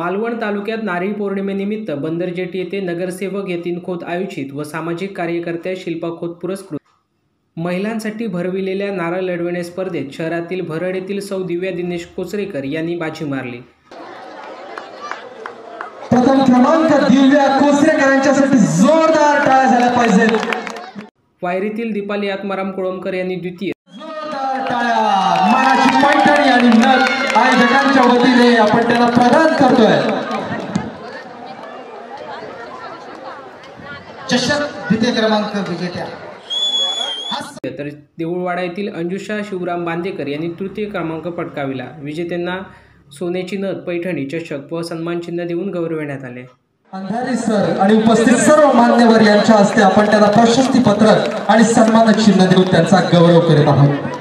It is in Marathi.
मालवण तालुक्यात नारळी पौर्णिमेनिमित्त बंदरजेटी येथे नगरसेवक यतीन खोत आयोजित व सामाजिक कार्यकर्त्या शिल्पा खोत पुरस्कृत महिलांसाठी भरविलेल्या नारळ लढवणे स्पर्धेत शहरातील भरड येथील सौ दिव्या दिनेश कोचरेकर यांनी बाजी मारली। प्रथम क्रमांक दिव्या कोचरेकर यांच्यासाठी जोरदार टाळ्या झाल्या पाहिजेत। वायरीतील दीपाली आत्माराम कोळंबकर यांनी द्वितीय। जोरदार टाळ्या मानाची पैठणी आणि नथ आयोजकांच्या वतीने आपण त्यांना प्रदान करतोय। चषक द्वितीय क्रमांक विजेत्या। तर देऊळवाडा येथील अंजुषा शिवराम बांदेकर यांनी तृतीय क्रमांक पटकाविला। विजेत्यांना सोन्याची नथ, पैठणी, चषक व सन्मानचिन्ह देऊन गौरविण्यात आले। अंधारी सर आणि उपस्थित सर्व मान्यवर यांच्या हस्ते आपण त्यांना प्रशस्ती पत्र आणि सन्मान चिन्ह देऊन त्यांचा गौरव करीत आहोत।